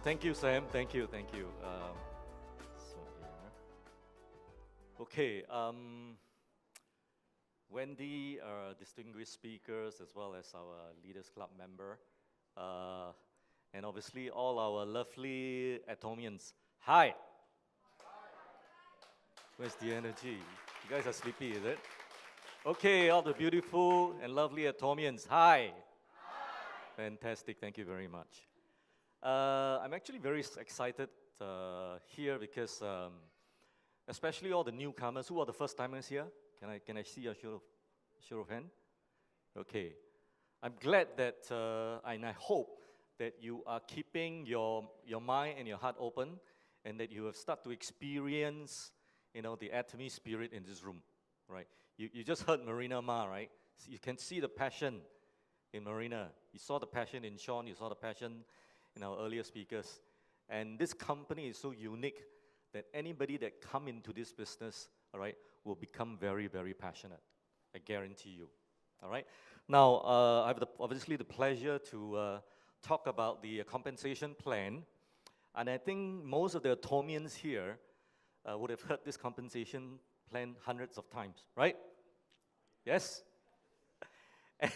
Thank you, Sam. Thank you. Thank you. So here. Okay. Wendy, our distinguished speakers, as well as our Leaders Club member, uh, and obviously all our lovely Atomians. Hi. Where's the energy? You guys are sleepy, is it? Okay, all the beautiful and lovely Atomians. Hi. Fantastic. Thank you very much. I'm actually very excited here because, especially all the newcomers. Who are the first timers here? Can I see a show of hand? Okay. I'm glad that, and I hope that you are keeping your mind and your heart open, and that you have started to experience, the Atomy spirit in this room, right? You just heard Marina Ma, right? So you can see the passion in Marina. You saw the passion in Sean. You saw the passion in our earlier speakers. And this company is so unique that anybody that come into this business, all right, will become very, very passionate. I guarantee you. All right. Now, I have obviously the pleasure to talk about the compensation plan. And I think most of the Atomians here would have heard this compensation plan hundreds of times, right? Yes?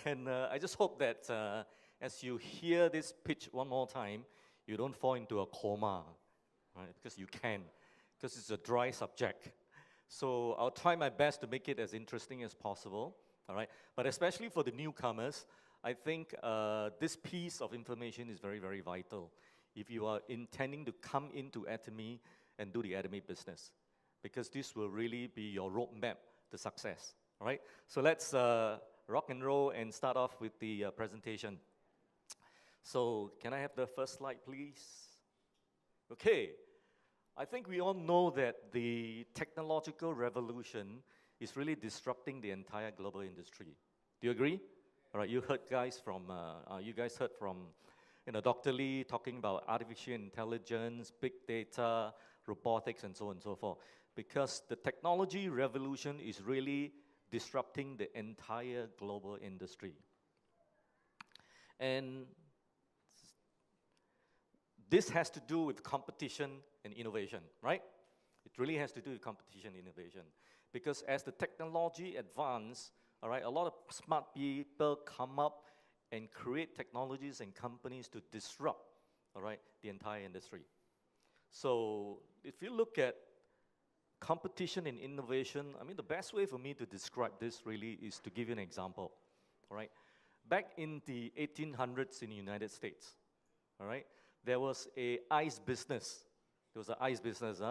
And I just hope that as you hear this pitch one more time, you don't fall into a coma, right? Because you can, because it's a dry subject. So I'll try my best to make it as interesting as possible, all right? But especially for the newcomers, I think this piece of information is very, very vital if you are intending to come into Atomy and do the Atomy business, because this will really be your roadmap to success, all right? So let's rock and roll and start off with the presentation. So can I have the first slide, please? Okay. I think we all know that the technological revolution is really disrupting the entire global industry. Do you agree? All right, you guys heard from Dr. Lee talking about artificial intelligence, big data, robotics, and so on and so forth. Because the technology revolution is really disrupting the entire global industry. And this has to do with competition and innovation, right? It really has to do with competition and innovation. Because as the technology advances, all right, a lot of smart people come up and create technologies and companies to disrupt, all right, the entire industry. So if you look at competition and innovation, I mean, the best way for me to describe this really is to give you an example, all right? Back in the 1800s in the United States, all right, there was a ice business. There was an ice business,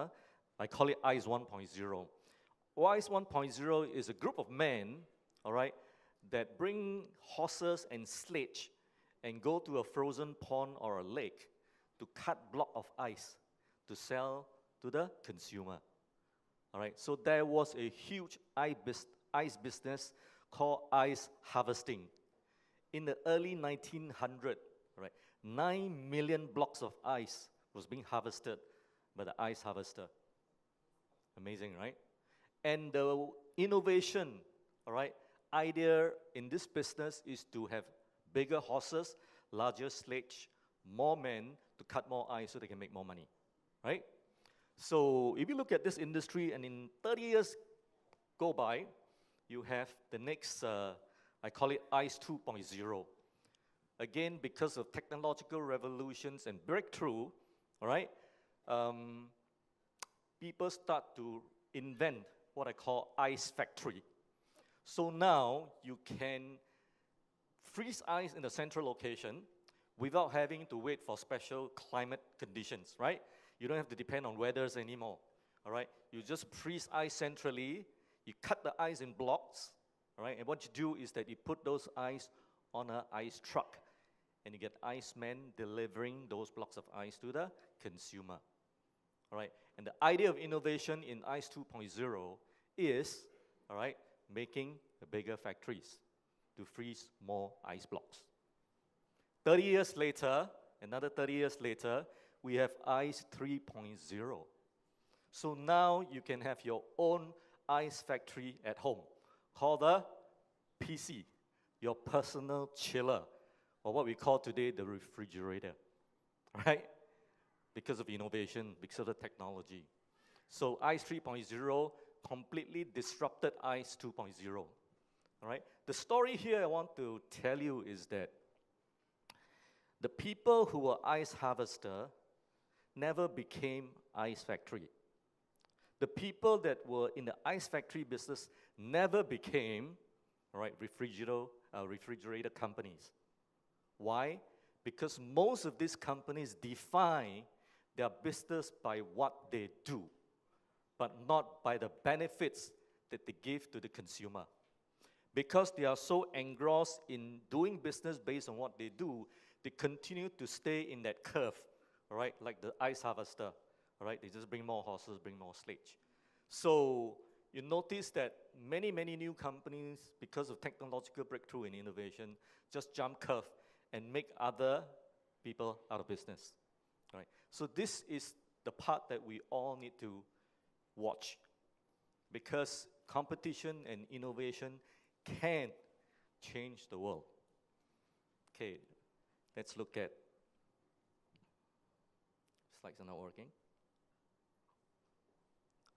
I call it Ice 1.0. Ice 1.0 is a group of men, all right, that bring horses and sledge and go to a frozen pond or a lake to cut block of ice to sell to the consumer. All right, so there was a huge ice business called ice harvesting. In the early 1900s, right, 9 million blocks of ice was being harvested by the ice harvester. Amazing, right? And the innovation, all right, idea in this business is to have bigger horses, larger sledge, more men to cut more ice so they can make more money, right? So if you look at this industry, and in 30 years go by, you have the next, I call it Ice 2.0. Again, because of technological revolutions and breakthrough, all right, people start to invent what I call ice factory. So now you can freeze ice in a central location without having to wait for special climate conditions, right? You don't have to depend on weathers anymore, all right? You just freeze ice centrally, you cut the ice in blocks, all right? And what you do is that you put those ice on an ice truck, and you get icemen delivering those blocks of ice to the consumer, all right? And the idea of innovation in Ice 2.0 is, all right, making bigger factories to freeze more ice blocks. 30 years later, another 30 years later, we have Ice 3.0. So now you can have your own ice factory at home, called the PC, your personal chiller, or what we call today the refrigerator, right? because of innovation, because of the technology. So ICE 3.0 completely disrupted ICE 2.0. All right? The story here I want to tell you is that the people who were ice harvester never became ice factory. The people that were in the ice factory business never became, all right, refrigerator companies. Why? Because most of these companies define their business by what they do, but not by the benefits that they give to the consumer. Because they are so engrossed in doing business based on what they do, they continue to stay in that curve, all right, like the ice harvester, all right? They just bring more horses, bring more sledge. So you notice that many, many new companies, because of technological breakthrough and innovation, just jump curve and make other people out of business, right? So this is the part that we all need to watch, because competition and innovation can change the world. Okay, let's look at, slides are not working.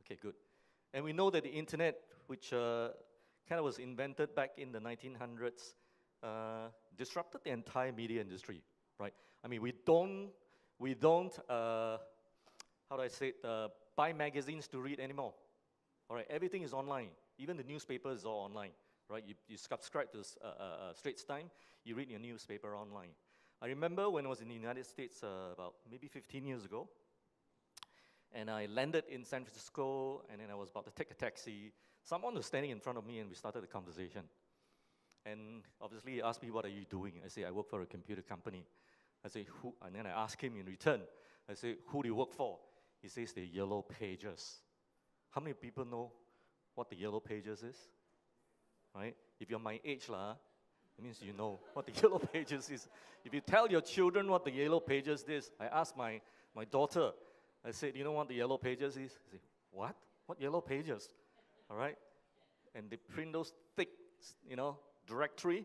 Okay, good. And we know that the internet, which kind of was invented back in the 1900s, disrupted the entire media industry, right? I mean, we don't how do I say it, buy magazines to read anymore. All right, everything is online. Even the newspaper is all online, right? You subscribe to Straits Times, you read your newspaper online. I remember when I was in the United States about maybe 15 years ago, and I landed in San Francisco, and then I was about to take a taxi. Someone was standing in front of me, and we started a conversation. And obviously, he asked me, "What are you doing?" I say, "I work for a computer company." I say, "Who?" And then I asked him in return. I say, "Who do you work for?" He says, "The Yellow Pages." How many people know what the Yellow Pages is? Right? If you're my age, it means you know what the Yellow Pages is. If you tell your children what the Yellow Pages is, I asked my daughter, I said, "You know what the Yellow Pages is?" I said, "What? What Yellow Pages?" All right? And they print those thick, directory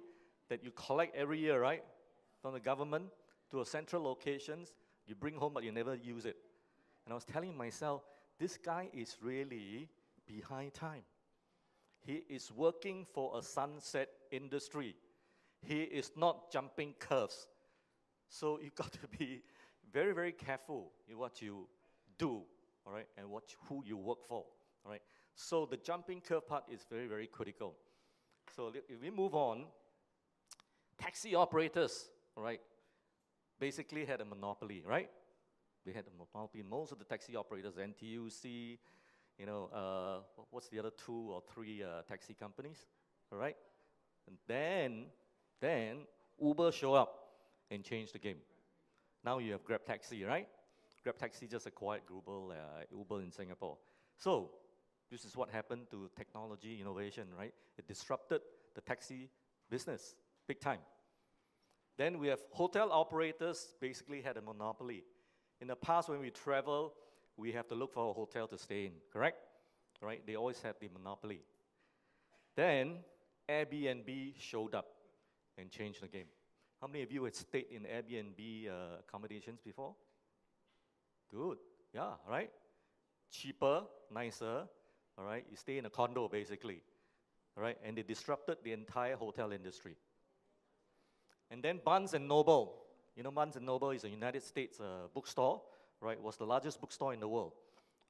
that you collect every year, right? From the government to a central locations. You bring home, but you never use it. And I was telling myself, this guy is really behind time. He is working for a sunset industry. He is not jumping curves. So you got to be very, very careful in what you do, all right, and who you work for, all right. So the jumping curve part is very, very critical. So if we move on, taxi operators, all right, basically had a monopoly, right? They had a monopoly. Most of the taxi operators, NTUC, what's the other 2 or 3 taxi companies, all right? And then Uber show up and change the game. Now you have Grab Taxi, right? Grab Taxi just acquired Uber in Singapore. So this is what happened to technology innovation, right? It disrupted the taxi business big time. Then we have hotel operators, basically had a monopoly. In the past, when we travel, we have to look for a hotel to stay in, correct? Right? They always had the monopoly. Then Airbnb showed up and changed the game. How many of you had stayed in Airbnb accommodations before? Good, yeah, right? Cheaper, nicer, all right? You stay in a condo, basically, all right? And they disrupted the entire hotel industry. And then Barnes & Noble. You know, Barnes & Noble is a United States bookstore, right? Was the largest bookstore in the world,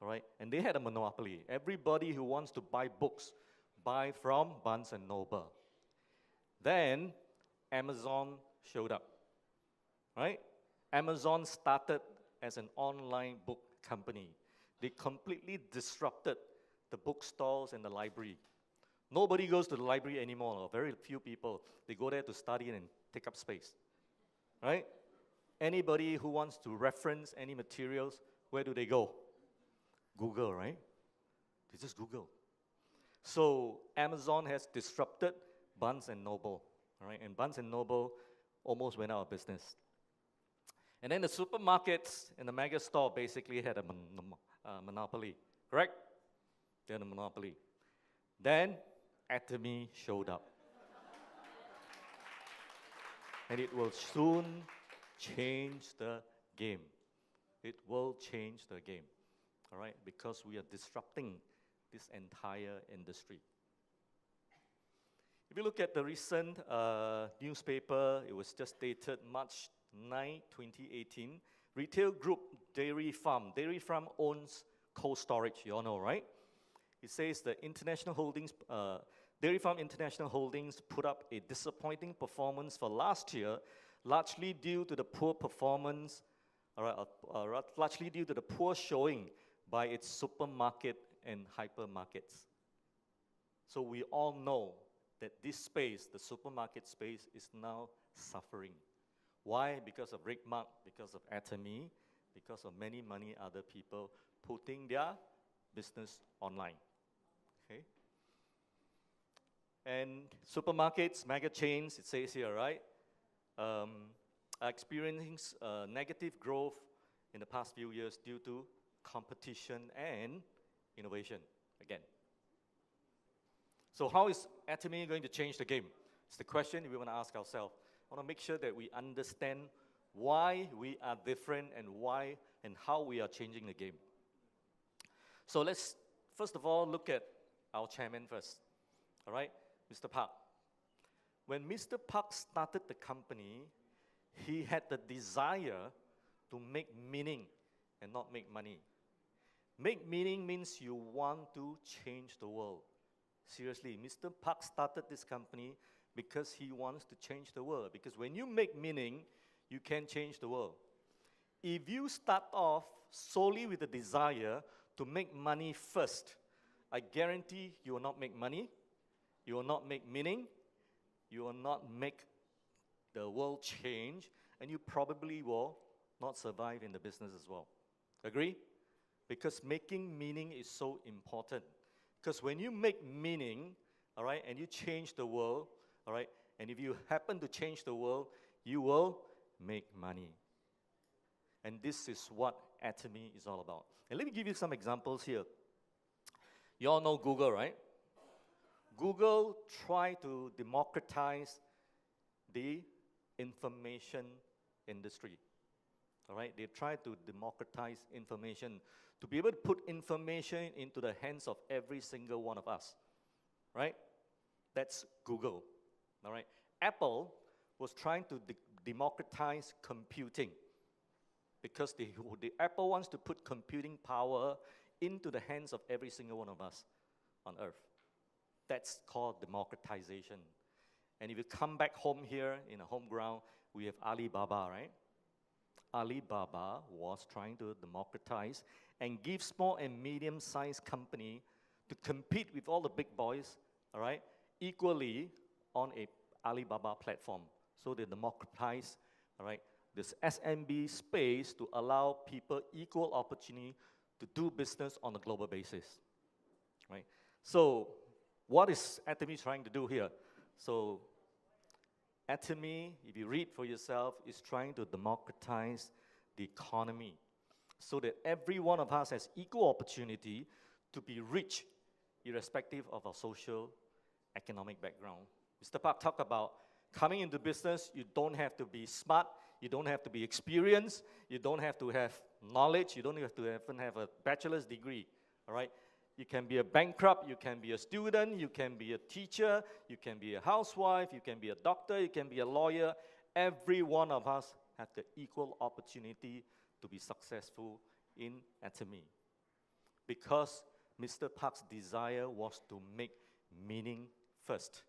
all right? And they had a monopoly. Everybody who wants to buy books, buy from Barnes & Noble. Then Amazon showed up, right? Amazon started as an online book company. They completely disrupted the bookstores and the library. Nobody goes to the library anymore, or very few people. They go there to study and take up space, right? Anybody who wants to reference any materials, where do they go? Google, right? They just Google. So Amazon has disrupted Barnes & Noble, all right? And Barnes & Noble almost went out of business. And then the supermarkets and the mega store basically had a monopoly, correct? They had a monopoly. Then Atomy showed up. And it will soon change the game. it will change the game, all right? Because we are disrupting this entire industry. If you look at the recent newspaper, it was just dated March 9, 2018. Retail group Dairy Farm. Dairy Farm owns Cold Storage, you all know, right? It says the International Holdings, Dairy Farm International Holdings put up a disappointing performance for last year, largely due to the poor performance, largely due to the poor showing by its supermarket and hypermarkets. So we all know that this space, the supermarket space, is now suffering. Why? Because of Rick Mark, because of Atomy, because of many other people putting their business online. Okay? And supermarkets, mega chains, it says here, right, are experiencing negative growth in the past few years due to competition and innovation, again. So how is Atomy going to change the game? It's the question we want to ask ourselves. I want to make sure that we understand why we are different and why and how we are changing the game. So let's, first of all, look at our chairman first, all right, Mr. Park. When Mr. Park started the company, he had the desire to make meaning and not make money. Make meaning means you want to change the world. Seriously, Mr. Park started this company because he wants to change the world. Because when you make meaning, you can change the world. If you start off solely with the desire to make money first, I guarantee you will not make money, you will not make meaning, you will not make the world change, and you probably will not survive in the business as well. Agree? Because making meaning is so important. Because when you make meaning, all right, and you change the world, all right, and if you happen to change the world, you will make money. And this is what Atomy is all about. And let me give you some examples here. You all know Google, right? Google tried to democratize the information industry. All right, they tried to democratize information to be able to put information into the hands of every single one of us, right? That's Google, all right? Apple was trying to democratize computing because the Apple wants to put computing power into the hands of every single one of us on earth. That's called democratization. And if you come back home here in a home ground, we have Alibaba, right? Alibaba was trying to democratize and give small and medium-sized company to compete with all the big boys, all right, equally on a Alibaba platform. So they democratize, all right, this SMB space to allow people equal opportunity to do business on a global basis, right? So what is Atomy trying to do here? So Atomy, if you read for yourself, is trying to democratize the economy so that every one of us has equal opportunity to be rich, irrespective of our social, economic background. Mr. Park talked about coming into business, you don't have to be smart, you don't have to be experienced, you don't have to have knowledge, you don't have to even have a bachelor's degree, all right? You can be a bankrupt, you can be a student, you can be a teacher, you can be a housewife, you can be a doctor, you can be a lawyer. Every one of us have the equal opportunity to be successful in Atomy. Because Mr. Park's desire was to make meaning first,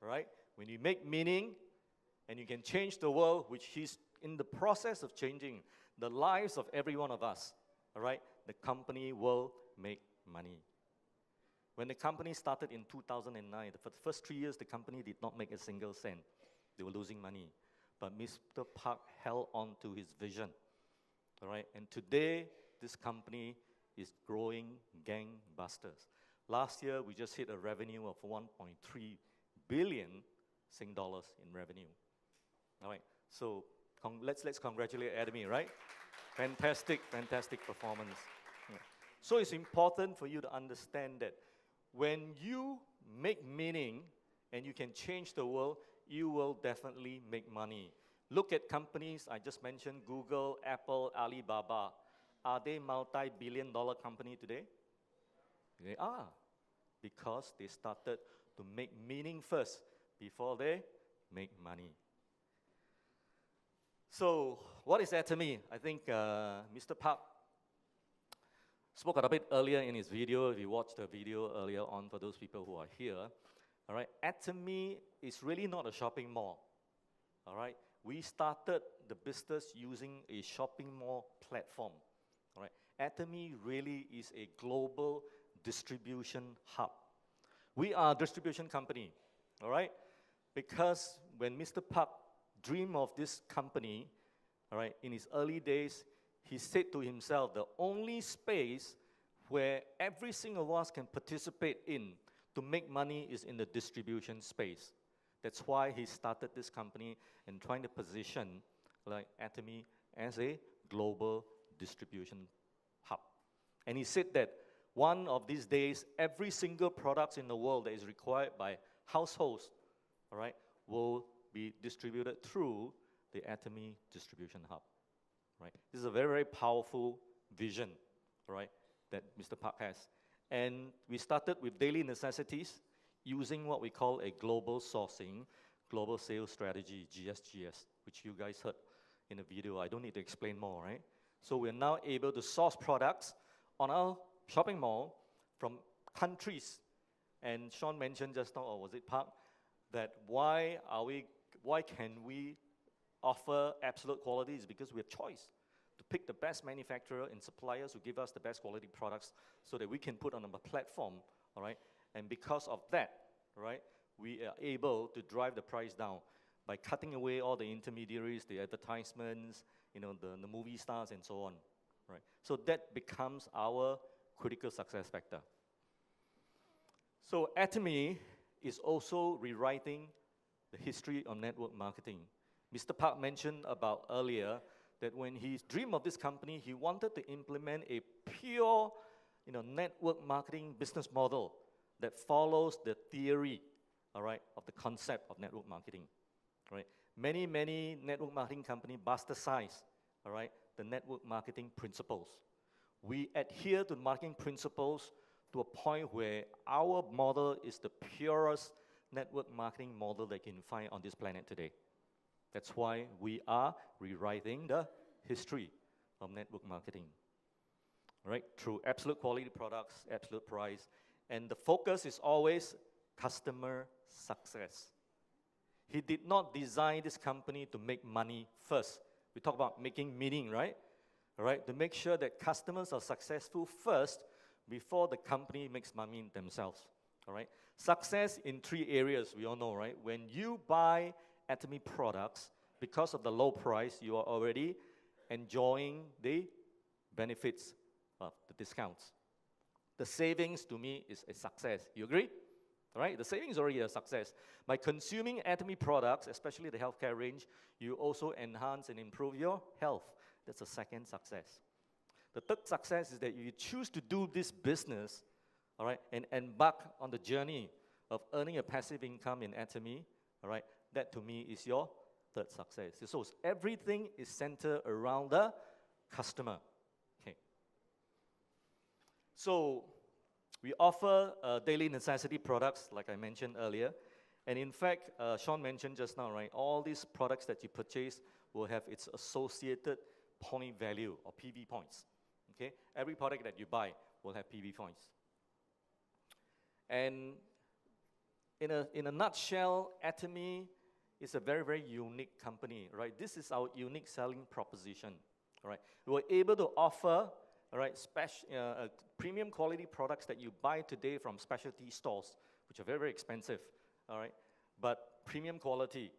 right? When you make meaning and you can change the world, which he's in the process of changing the lives of every one of us, all right, the company will make money. When the company started in 2009, for the first 3 years, the company did not make a single cent. They were losing money. But Mr. Park held on to his vision, all right? And today, this company is growing gangbusters. Last year, we just hit a revenue of 1.3 billion Sing dollars in revenue, all right? So let's congratulate Atomy, right? Fantastic performance. Yeah. So it's important for you to understand that when you make meaning and you can change the world, you will definitely make money. Look at companies I just mentioned, Google, Apple, Alibaba. Are they multi-billion-dollar company today? They are, because they started to make meaning first before they make money. So, what is Atomy? I think Mr. Park spoke a bit earlier in his video. If you watched the video earlier on, for those people who are here, all right, Atomy is really not a shopping mall. All right, we started the business using a shopping mall platform. All right, Atomy really is a global distribution hub. We are a distribution company. All right, because when Mr. Park dreamed of this company, all right, in his early days, he said to himself, the only space where every single one of us can participate in to make money is in the distribution space. That's why he started this company and trying to position like Atomy as a global distribution hub. And he said that one of these days, every single product in the world that is required by households, all right, will be distributed through the Atomy distribution hub. Right? This is a very, very powerful vision, right, that Mr. Park has. And we started with daily necessities using what we call a global sourcing, global sales strategy, GSGS, which you guys heard in the video. I don't need to explain more, right? So we're now able to source products on our shopping mall from countries. And Sean mentioned just now, or was it Park, that why can we offer absolute quality? Is because we have choice to pick the best manufacturer and suppliers who give us the best quality products so that we can put on a platform, all right? And because of that, right, we are able to drive the price down by cutting away all the intermediaries, the advertisements, you know, the movie stars and so on, right? So that becomes our critical success factor. So Atomy is also rewriting the history of network marketing. Mr. Park mentioned about earlier that when he dreamed of this company, he wanted to implement a pure, you know, network marketing business model that follows the theory, all right, of the concept of network marketing, right? Many network marketing companies bastardize, all right, the network marketing principles. We adhere to marketing principles to a point where our model is the purest network marketing model that you can find on this planet today. That's why we are rewriting the history of network marketing, right? Through absolute quality products, absolute price, and the focus is always customer success. He did not design this company to make money first. We talk about making meaning, right? All right, to make sure that customers are successful first before the company makes money themselves, all right? Success in 3 areas, we all know, right? When you buy Atomy products, because of the low price, you are already enjoying the benefits of the discounts. The savings, to me, is a success. You agree? All right? The savings is already a success. By consuming Atomy products, especially the healthcare range, you also enhance and improve your health. That's a second success. The third success is that you choose to do this business, all right, and embark on the journey of earning a passive income in Atomy, all right, that to me is your third success. So everything is centered around the customer. Okay. So we offer daily necessity products, like I mentioned earlier. And in fact, Sean mentioned just now, right, all these products that you purchase will have its associated point value, or PV points. Okay? Every product that you buy will have PV points. And in a nutshell, Atomy is a very, very unique company, right? This is our unique selling proposition, all right? We were able to offer, all right, premium quality products that you buy today from specialty stores, which are very, very expensive, all right? But premium quality.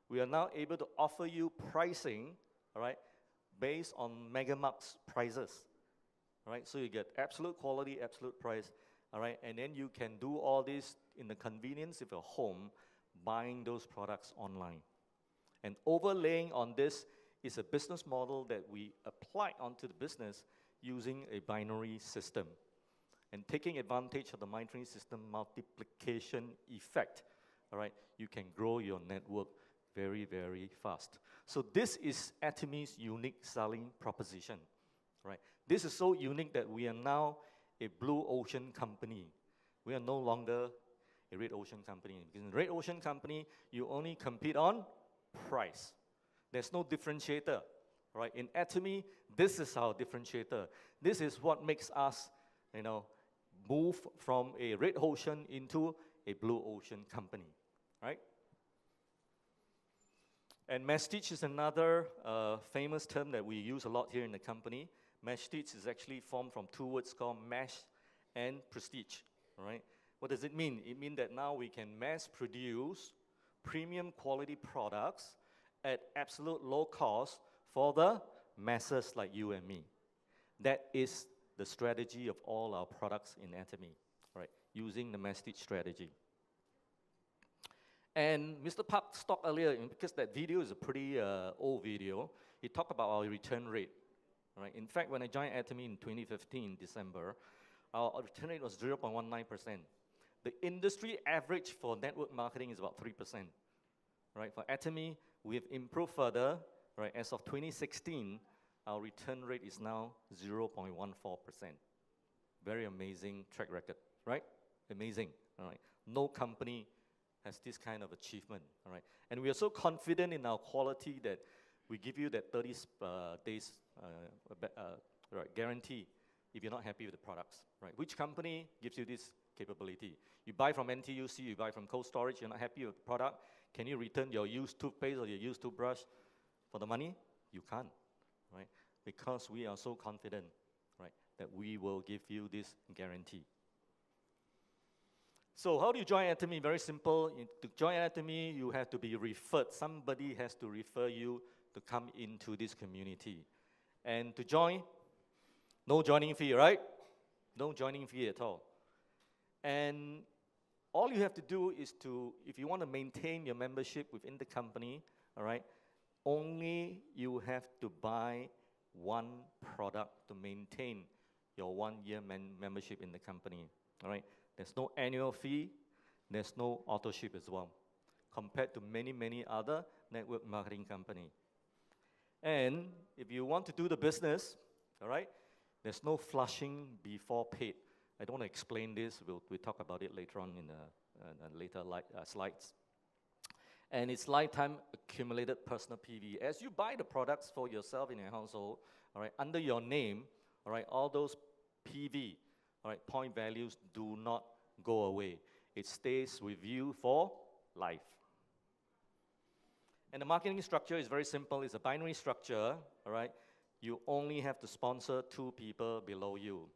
We are now able to offer you pricing, all right, based on Megamark's prices, all right? So you get absolute quality, absolute price, all right? And then you can do all this in the convenience of your home, buying those products online. And overlaying on this is a business model that we apply onto the business using a binary system and taking advantage of the binary system multiplication effect. All right, you can grow your network very, very fast. So this is Atomi's unique selling proposition, right? This is so unique that we are now a blue ocean company. We are no longer a red ocean company. Because in red ocean company, you only compete on price. There's no differentiator, right? In Atomy, this is our differentiator. This is what makes us, move from a red ocean into a blue ocean company, right? And Mestige is another famous term that we use a lot here in the company. Mestige is actually formed from two words called mesh and prestige, right? What does it mean? It means that now we can mass produce premium quality products at absolute low cost for the masses like you and me. That is the strategy of all our products in Atomy, right? Using the Mestige strategy. And Mr. Park talked earlier, because that video is a pretty old video, he talked about our return rate, right? In fact, when I joined Atomy in 2015, December, our return rate was 0.19%. The industry average for network marketing is about 3%, right? For Atomy, we have improved further, right? As of 2016, our return rate is now 0.14%. Very amazing track record, right? Amazing, all right? No company has this kind of achievement, all right? And we are so confident in our quality that we give you that 30 days guarantee if you're not happy with the products, right? Which company gives you this capability? You buy from NTUC, you buy from Cold Storage, you're not happy with the product, can you return your used toothpaste or your used toothbrush for the money? You can't, right? Because we are so confident, right, that we will give you this guarantee. So how do you join Atomy? Very simple. To join Atomy, you have to be referred. Somebody has to refer you to come into this community. And to join, no joining fee, right? No joining fee at all. And all you have to do is to, if you want to maintain your membership within the company, all right, only you have to buy one product to maintain your 1-year membership in the company, all right? There's no annual fee, there's no auto ship as well, compared to many, many other network marketing companies. And if you want to do the business, all right, there's no flushing before paid. I don't want to explain this, we'll talk about it later on in the later slides. And it's lifetime accumulated personal PV. As you buy the products for yourself in your household, all right, under your name, all right, all those PV, all right, point values do not go away. It stays with you for life. And the marketing structure is very simple. It's a binary structure, all right? You only have to sponsor 2 people below you.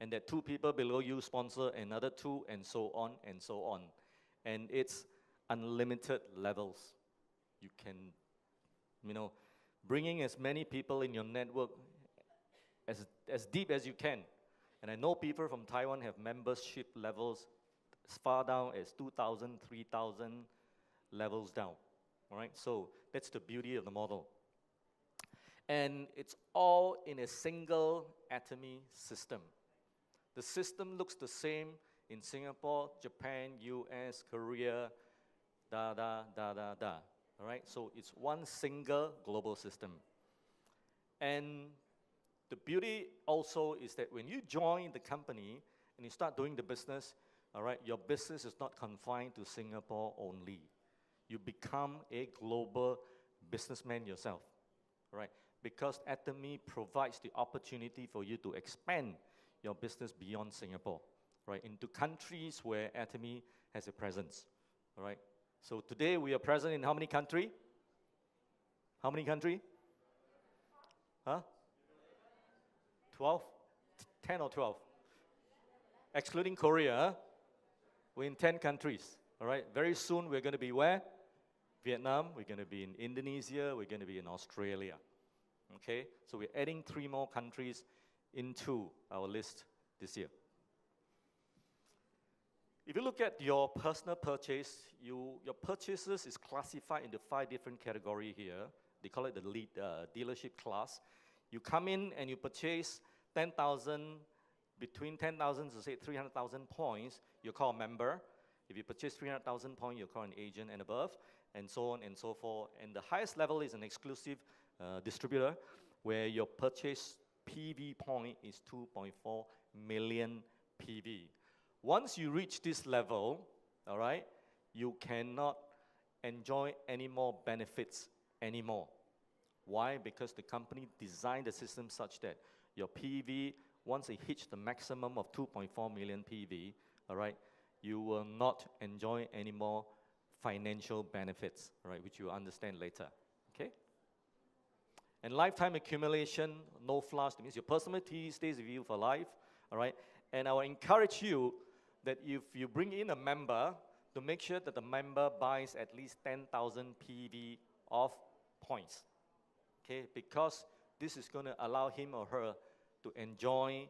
And that 2 people below you sponsor another 2, and so on and so on. And it's unlimited levels. You can, bringing as many people in your network as deep as you can. And I know people from Taiwan have membership levels as far down as 2,000, 3,000 levels down, all right? So that's the beauty of the model. And it's all in a single Atomy system. The system looks the same in Singapore, Japan, US, Korea, all right? So it's one single global system. And the beauty also is that when you join the company and you start doing the business, all right, your business is not confined to Singapore only. You become a global businessman yourself, all right? Because Atomy provides the opportunity for you to expand your business beyond Singapore, right, into countries where Atomy has a presence, all right? So today we are present in how many countries? How many countries? Huh? 12? 10 or 12? Excluding Korea, we're in 10 countries, all right? Very soon we're going to be where? Vietnam, we're going to be in Indonesia, we're going to be in Australia, okay? So we're adding 3 more countries into our list this year. If you look at your personal purchase, your purchases is classified into 5 different categories here. They call it the lead dealership class. You come in and you purchase 10,000, between 10,000 to say 300,000 points, you're called a member. If you purchase 300,000 points, you're called an agent and above, and so on and so forth. And the highest level is an exclusive distributor, where your purchase PV point is 2.4 million PV. Once you reach this level, all right, you cannot enjoy any more benefits anymore. Why? Because the company designed the system such that your PV, once it hits the maximum of 2.4 million PV, all right, you will not enjoy any more financial benefits, all right, which you will understand later, okay? And lifetime accumulation, no flush, that means your personal PV stays with you for life, all right? And I will encourage you that if you bring in a member, to make sure that the member buys at least 10,000 PV of points, okay? Because this is going to allow him or her to enjoy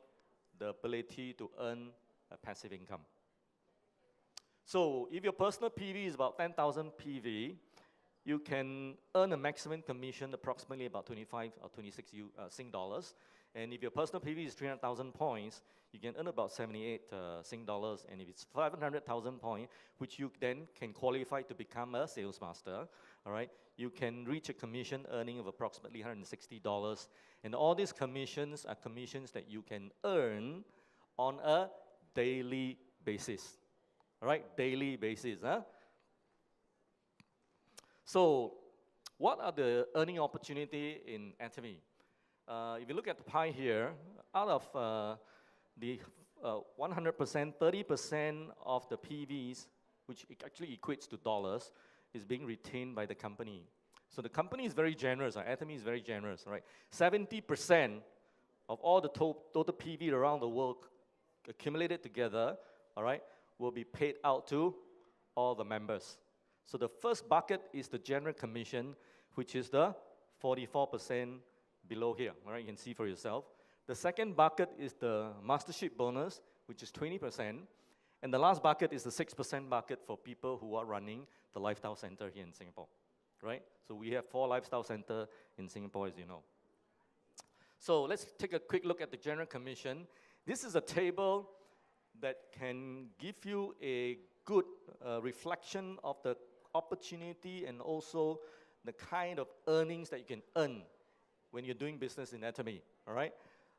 the ability to earn a passive income. So if your personal PV is about 10,000 PV, you can earn a maximum commission approximately about 25 or 26 Sing dollars. And if your personal PV is 300,000 points, you can earn about 78 Sing dollars. And if it's 500,000 points, which you then can qualify to become a sales master, all right, you can reach a commission earning of approximately $160. And all these commissions are commissions that you can earn on a daily basis. All right, daily basis, huh? So, what are the earning opportunity in Atomy? If you look at the pie here, out of the 100%, 30% of the PVs, which actually equates to dollars, is being retained by the company. So the company is very generous, Atomy is very generous, right? 70% of all the total PV around the world accumulated together, all right, will be paid out to all the members. So the first bucket is the general commission, which is the 44% below here, all right, you can see for yourself. The second bucket is the mastership bonus, which is 20%. And the last bucket is the 6% bucket for people who are running the lifestyle center here in Singapore, right? So we have 4 lifestyle centers in Singapore, as you know. So let's take a quick look at the general commission. This is a table that can give you a good reflection of the opportunity and also the kind of earnings that you can earn when you're doing business in Atomy, all right?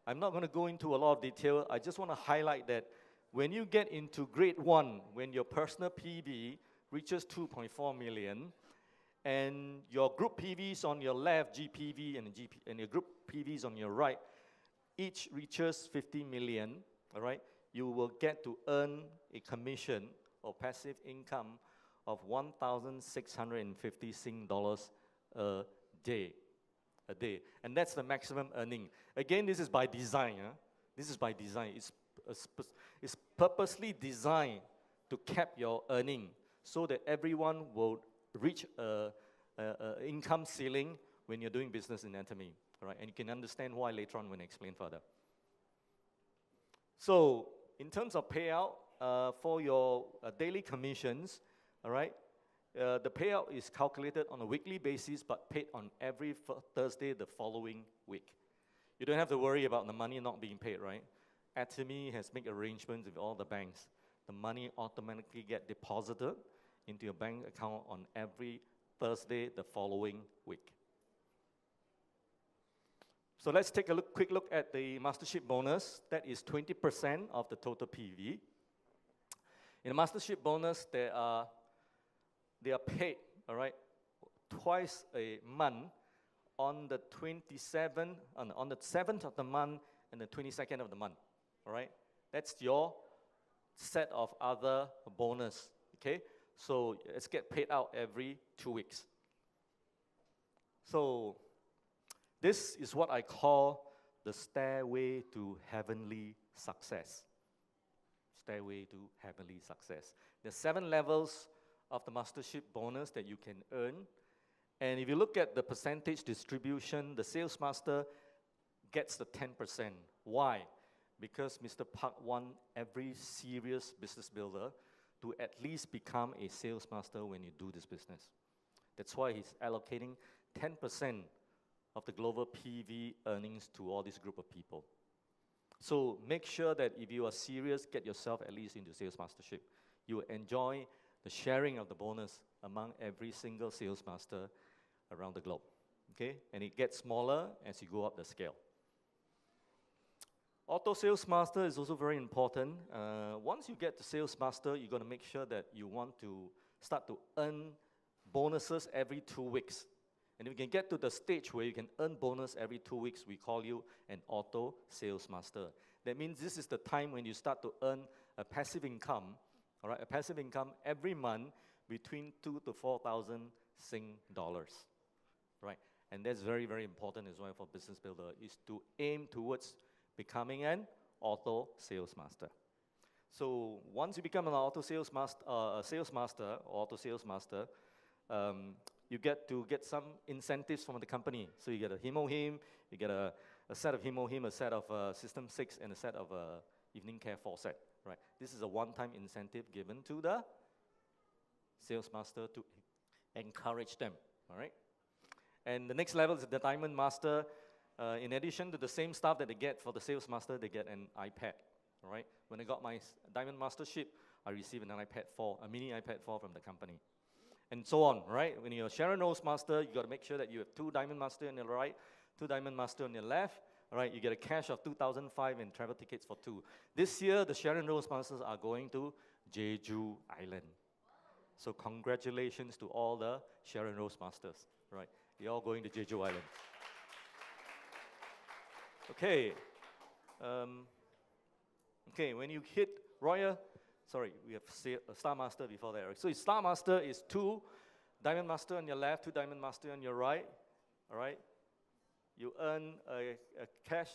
I'm not going to go into a lot of detail. I just want to highlight that when you get into grade 1, when your personal PV reaches 2.4 million, and your group PVs on your left, GPV, and your group PVs on your right, each reaches 50 million, all right? You will get to earn a commission or passive income of 1,650 Sing dollars a day. And that's the maximum earning. Again, this is by design. Huh? This is by design. It's purposely designed to cap your earning so that everyone will reach an income ceiling when you're doing business in Atomy. All right? And you can understand why later on when I explain further. So, in terms of payout for your daily commissions, all right, the payout is calculated on a weekly basis but paid on every Thursday the following week. You don't have to worry about the money not being paid, right? Atomy has made arrangements with all the banks. The money automatically gets deposited into your bank account on every Thursday the following week. So let's take a quick look at the mastership bonus. That is 20% of the total PV. In the mastership bonus, they are paid, all right, twice a month on the 27th, on the 7th of the month and the 22nd of the month, all right? That's your set of other bonus, okay? So it's get paid out every 2 weeks. So this is what I call the stairway to heavenly success. Stairway to heavenly success. There's 7 levels of the mastership bonus that you can earn. And if you look at the percentage distribution, the sales master gets the 10%. Why? Because Mr. Park wants every serious business builder to at least become a sales master when you do this business. That's why he's allocating 10% of the global PV earnings to all this group of people. So make sure that if you are serious, get yourself at least into sales mastership. you will enjoy the sharing of the bonus among every single sales master around the globe. Okay? And it gets smaller as you go up the scale. Auto sales master is also very important. Once you get to sales master, you're going to make sure that you want to start to earn bonuses every 2 weeks. And if you can get to the stage where you can earn bonus every 2 weeks, we call you an auto sales master. That means this is the time when you start to earn a passive income, all right, a passive income every month between 2,000 to 4,000 Sing dollars, right? And that's very, very important as well for business builder, is to aim towards becoming an auto sales master. So once you become an auto sales master, auto sales master, you get some incentives from the company. So you get a Himo-Him, you get a set of Himo-Him, a set of System 6, and a set of Evening Care 4 set, right? This is a one-time incentive given to the sales master to encourage them, all right? And the next level is the Diamond Master. In addition to the same stuff that they get for the sales master, they get an iPad, all right? When I got my Diamond Mastership, I received an iPad 4, a mini iPad 4 from the company. And so on, right? When you're a Sharon Rose Master, you got to make sure that you have 2 Diamond Master on your right, 2 Diamond Master on your left, all right? You get a cash of 2,005 and travel tickets for 2. This year, the Sharon Rose Masters are going to Jeju Island. So congratulations to all the Sharon Rose Masters, right? You're all going to Jeju Island. Okay. Okay, when you hit Royal, sorry, we have Star Master before that. Right? So Star Master is 2 Diamond Master on your left, 2 Diamond Master on your right, all right? You earn a cash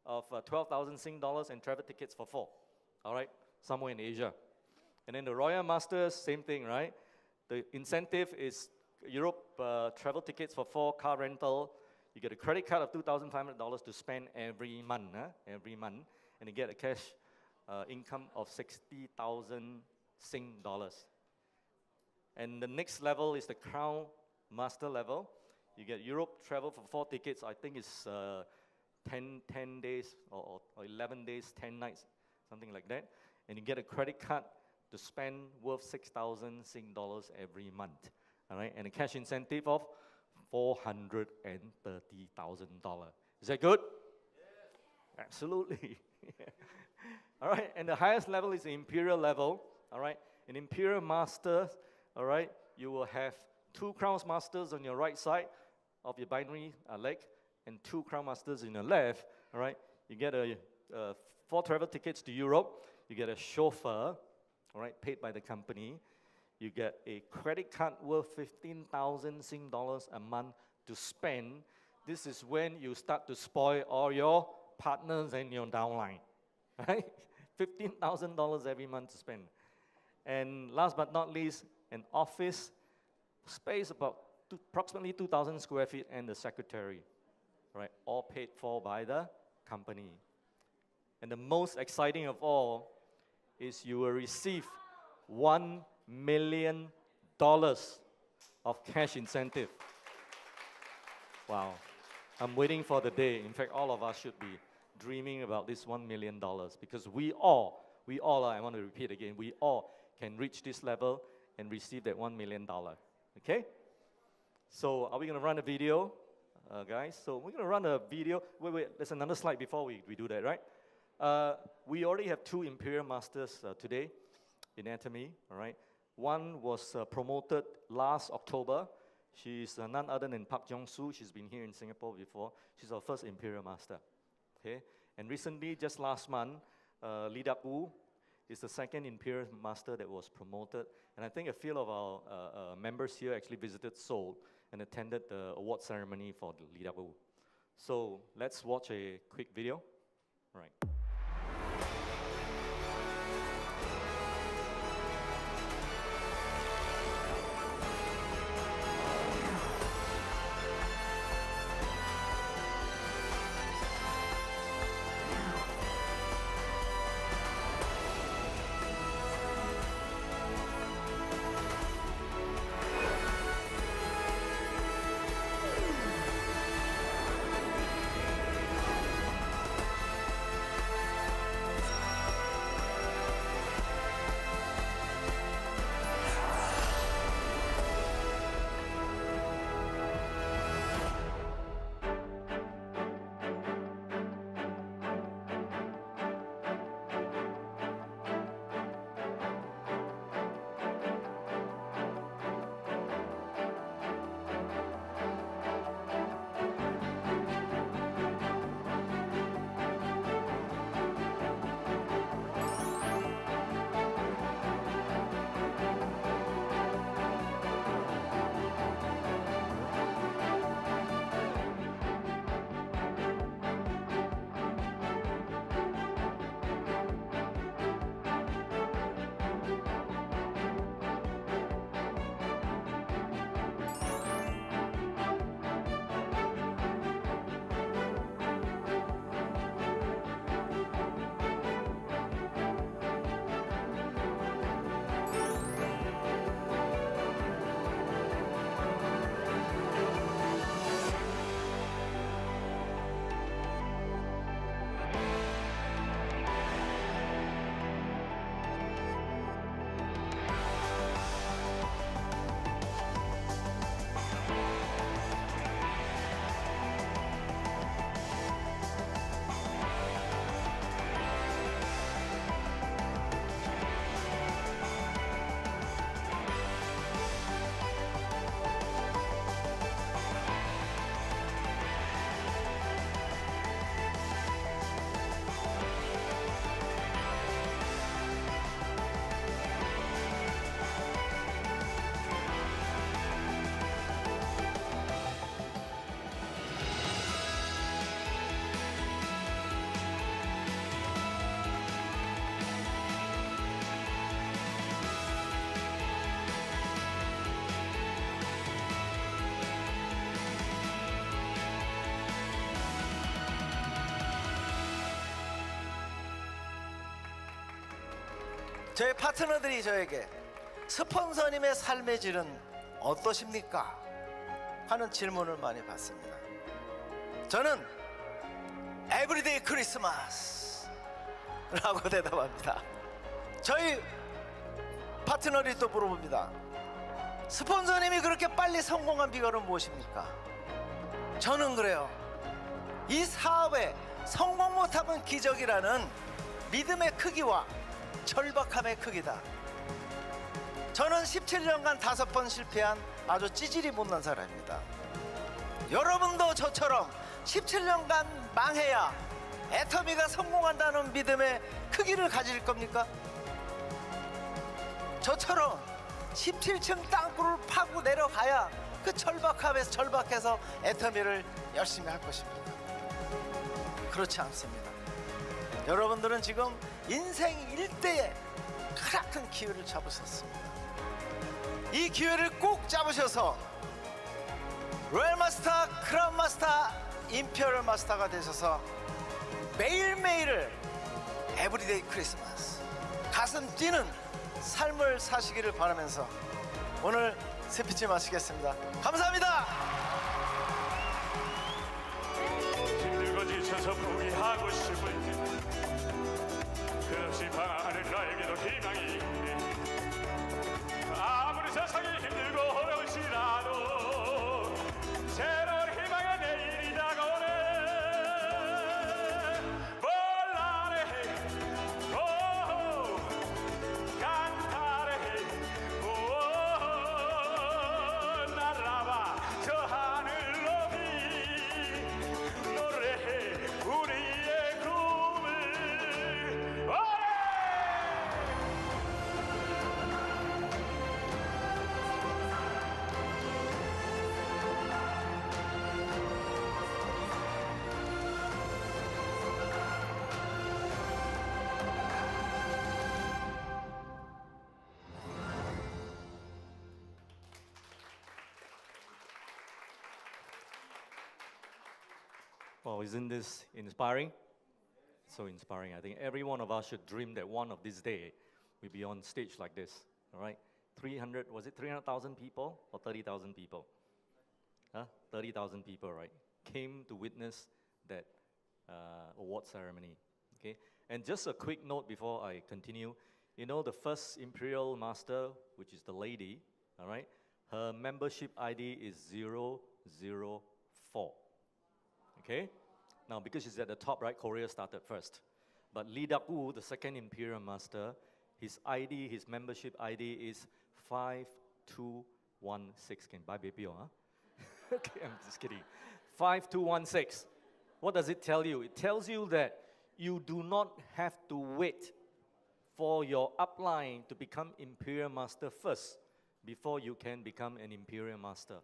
of 12,000 Sing dollars and travel tickets for 4, all right? Somewhere in Asia. And then the Royal Masters, same thing, right? The incentive is Europe travel tickets for 4, car rental. You get a credit card of $2,500 to spend every month, every month, and you get a cash income of 60,000 Sing dollars. And the next level is the Crown Master level. You get Europe travel for 4 tickets. I think it's 10 days or 11 days, 10 nights, something like that. And you get a credit card to spend worth 6,000 Sing dollars every month, all right? And a cash incentive of $430,000. Is that good? Yes. Absolutely. All right, and the highest level is the Imperial level, all right? An Imperial Master, all right, you will have 2 Crown Masters on your right side of your binary leg and 2 Crown Masters in your left, all right? You get 4 travel tickets to Europe. You get a chauffeur, all right, paid by the company. You get a credit card worth 15,000 Sing dollars a month to spend. This is when you start to spoil all your partners and your downline, right? $15,000 every month to spend. And last but not least, an office space about approximately 2,000 square feet and the secretary, right? All paid for by the company. And the most exciting of all is you will receive $1 million of cash incentive. Wow. I'm waiting for the day. In fact, all of us should be dreaming about this $1 million because we all, I want to repeat again, we all can reach this level and receive that $1 million. Okay? So are we going to run a video, guys? So we're going to run a video. Wait, there's another slide before we do that, right? We already have 2 Imperial Masters today in anatomy, all right? One was promoted last October. She's none other than Park Jong-soo. She's been here in Singapore before. She's our first Imperial Master, okay? And recently, just last month, Lee Dak-woo is the second Imperial Master that was promoted. And I think a few of our members here actually visited Seoul and attended the award ceremony for Lee Dak-woo. So let's watch a quick video. All right. 저희 파트너들이 저에게 스폰서님의 삶의 질은 어떠십니까? 하는 질문을 많이 받습니다. 저는 에브리데이 크리스마스 라고 대답합니다. 저희 파트너들이 또 물어봅니다. 스폰서님이 그렇게 빨리 성공한 비결은 무엇입니까? 저는 그래요. 이 사업에 성공 못하면 기적이라는 믿음의 크기와 절박함의 크기다. 저는 17년간 5번 실패한 아주 찌질이 못난 사람입니다. 여러분도 저처럼 17년간 망해야 애터미가 성공한다는 믿음의 크기를 가질 겁니까? 저처럼 17층 땅굴을 파고 내려가야 그 절박해서 애터미를 열심히 할 것입니다. 그렇지 않습니다. 여러분들은 지금 인생 일대에 크나큰 기회를 잡으셨습니다. 이 기회를 꼭 잡으셔서 로얄 마스터, 크라운 마스터, 임페리얼 마스터가 되셔서 매일매일을 에브리데이 크리스마스 가슴 뛰는 삶을 사시기를 바라면서 오늘 스피치 마치겠습니다. 감사합니다. 힘들고 지쳐서 포기하고 싶을 때 끝없이 방황하는 나에게도 희망이 있네. 아무리 세상이 힘들고 어려울지라도 새로운 희망의 내일이 다가오네. 볼라레 오 칸타레 오 날아봐 저 하늘 높이 노래해 우리의 꿈을. Well, isn't this inspiring? So inspiring. I think every one of us should dream that one of this day we'll be on stage like this. All right? 300, was it 300,000 people or 30,000 people? 30,000 people, right? Came to witness that award ceremony. Okay? And just a quick note before I continue. You know, the first Imperial Master, which is the lady, all right? Her membership ID is 004. Okay? Now, because she's at the top, right, Korea started first. But Lee Dak-woo, the second Imperial Master, his ID, his membership ID is 5216. Can buy baby, huh? Okay, I'm just kidding. 5216. What does it tell you? It tells you that you do not have to wait for your upline to become Imperial Master first before you can become an Imperial Master.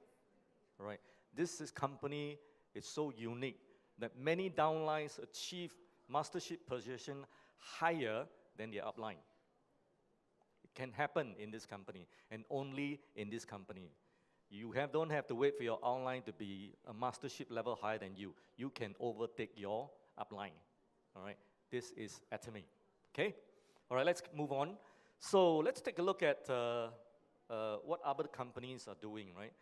All right? This company is so unique that many downlines achieve mastership position higher than their upline. It can happen in this company, and only in this company. You don't have to wait for your online to be a mastership level higher than you. You can overtake your upline. All right? This is Atomy. Okay? All right, let's move on. So let's take a look at what other companies are doing, right?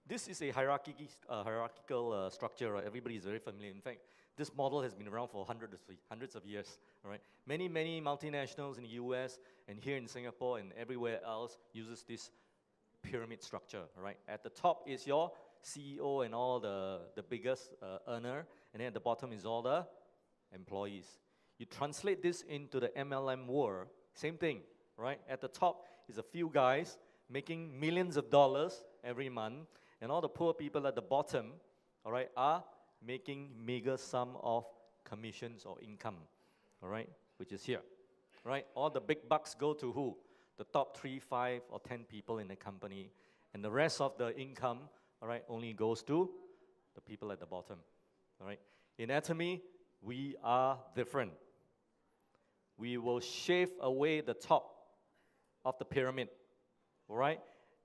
This is a hierarchical structure, right? Everybody is very familiar. In fact, this model has been around for hundreds of years, all right? Many multinationals in the US and here in Singapore and everywhere else uses this pyramid structure, all right? At the top is your CEO and all the biggest earner, and then at the bottom is all the employees. You translate this into the MLM world, same thing, right? At the top is a few guys making millions of dollars every month, and all the poor people at the bottom, all right, are making mega sum of commissions or income, all right, which is here, right? All the big bucks go to who? The top 3, 5, or 10 people in the company, and the rest of the income, all right, only goes to the people at the bottom, all right? In Atomy, we are different. We will shave away the top of the pyramid, all right?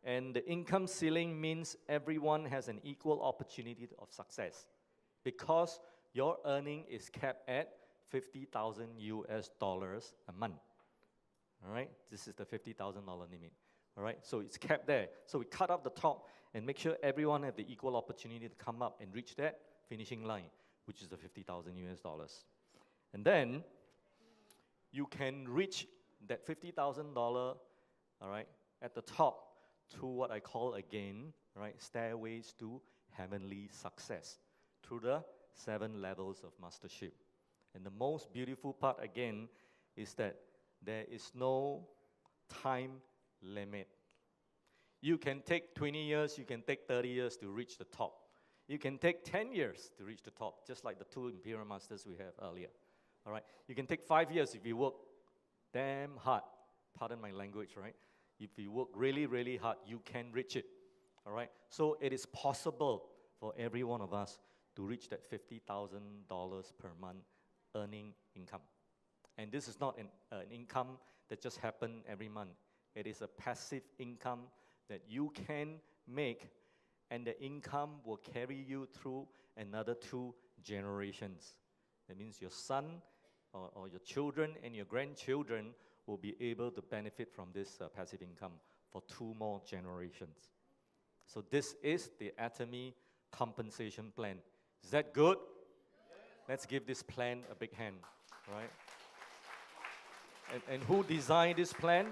And the income ceiling means everyone has an equal opportunity of success because your earning is capped at $50,000 US a month, All right, this is the $50,000 limit. All right, so it's capped there. So we cut up the top and make sure everyone have the equal opportunity to come up and reach that finishing line, which is the 50,000 US dollars. And then you can reach that $50,000, all right, at the top through what I call again, right, stairways to heavenly success through the 7 levels of mastership. And the most beautiful part again is that there is no time limit. You can take 20 years, you can take 30 years to reach the top. You can take 10 years to reach the top, just like the 2 Imperial Masters we have earlier. All right? You can take 5 years if you work damn hard. Pardon my language, right? If you work really, really hard, you can reach it. All right? So it is possible for every one of us to reach that $50,000 per month earning income. And this is not an income that just happens every month. It is a passive income that you can make, and the income will carry you through another 2 generations. That means your son or your children and your grandchildren will be able to benefit from this passive income for 2 more generations. So this is the Atomy compensation plan. Is that good? Yes. Let's give this plan a big hand, right? And who designed this plan?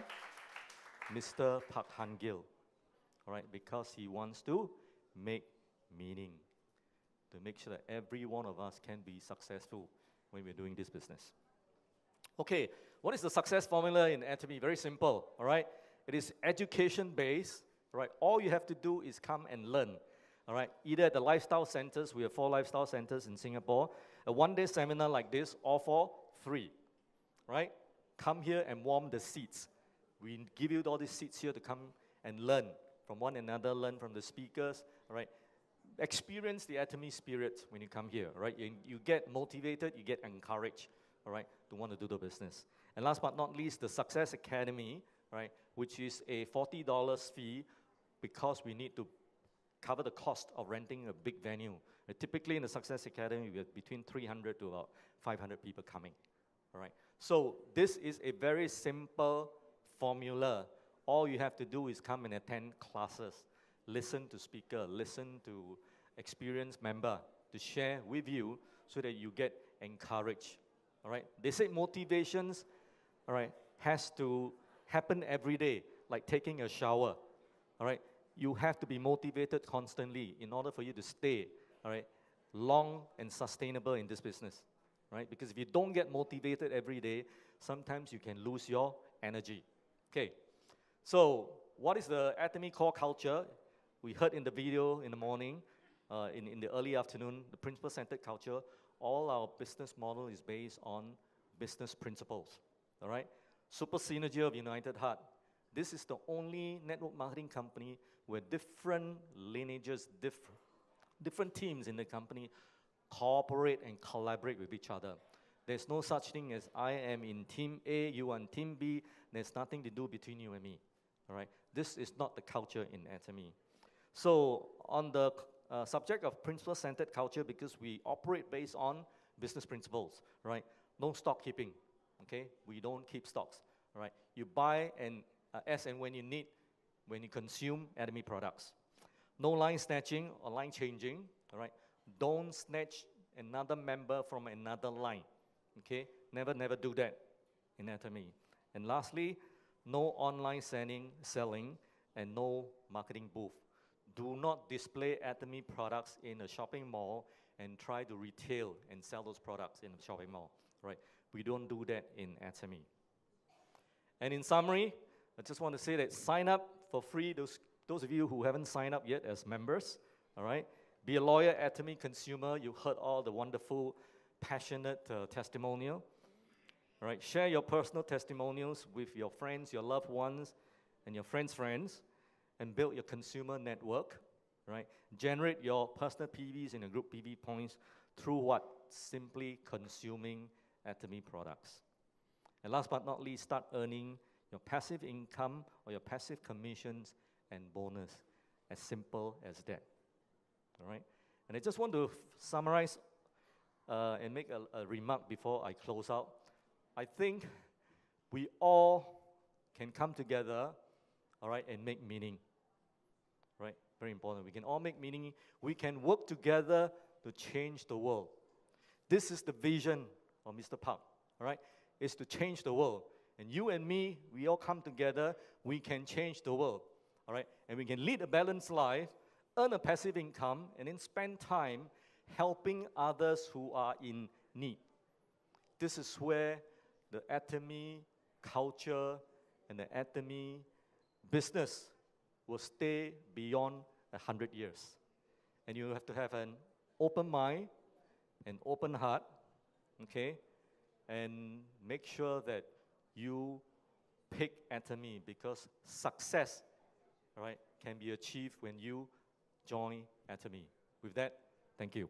Mr. Park Han-gil, all right, because he wants to make meaning, to make sure that every one of us can be successful when we're doing this business. Okay, what is the success formula in Atomy? Very simple, all right? It is education-based, right? All you have to do is come and learn, all right? Either at the lifestyle centers, we have 4 lifestyle centers in Singapore, a one-day seminar like this, all for free, right? Come here and warm the seats. We give you all these seats here to come and learn from one another, learn from the speakers, all right? Experience the Atomy spirit when you come here, right? You get motivated, you get encouraged, all right, to want to do the business. And last but not least, the Success Academy, right, which is a $40 fee because we need to cover the cost of renting a big venue. Typically in the Success Academy, we have between 300 to about 500 people coming, all right? So this is a very simple formula. All you have to do is come and attend classes, listen to speaker, listen to experienced member to share with you so that you get encouraged, all right? They say motivations, all right, has to happen every day, like taking a shower, all right? You have to be motivated constantly in order for you to stay, all right, long and sustainable in this business, right? Because if you don't get motivated every day, sometimes you can lose your energy. Okay, so what is the Atomy core culture? We heard in the video in the morning, in the early afternoon, the principle-centered culture. All our business model is based on business principles, all right? Super Synergy of United Heart. This is the only network marketing company where different lineages, different teams in the company cooperate and collaborate with each other. There's no such thing as I am in team A, you are in team B. There's nothing to do between you and me, all right? This is not the culture in Atomy. So on the subject of principle-centered culture, because we operate based on business principles, right? No stock keeping, okay? We don't keep stocks, all right? You buy as and when you need, when you consume Atomy products. No line snatching or line changing, all right? Don't snatch another member from another line, okay? Never do that in Atomy. And lastly, no online selling, and no marketing booth. Do not display Atomy products in a shopping mall and try to retail and sell those products in the shopping mall, right? We don't do that in Atomy. And in summary, I just want to say that sign up for free, those of you who haven't signed up yet as members, all right? Be a loyal Atomy consumer. You heard all the wonderful, passionate testimonial. All right, share your personal testimonials with your friends, your loved ones, and your friends' friends, and build your consumer network, right? Generate your personal PVs and your group PV points through what? Simply consuming Atomy products. And last but not least, start earning your passive income or your passive commissions and bonus. As simple as that, all right? And I just want to summarize and make a remark before I close out. I think we all can come together, all right, and make meaning. Right? Very important. We can all make meaning. We can work together to change the world. This is the vision of Mr. Park, all right? Is to change the world. And you and me, we all come together, we can change the world, all right? And we can lead a balanced life, earn a passive income, and then spend time helping others who are in need. This is where the atomy culture and the atomy business will stay beyond 100 years. And you have to have an open mind, an open heart, okay? And make sure that you pick atomy, because success, all right, can be achieved when you join atomy. With that, thank you.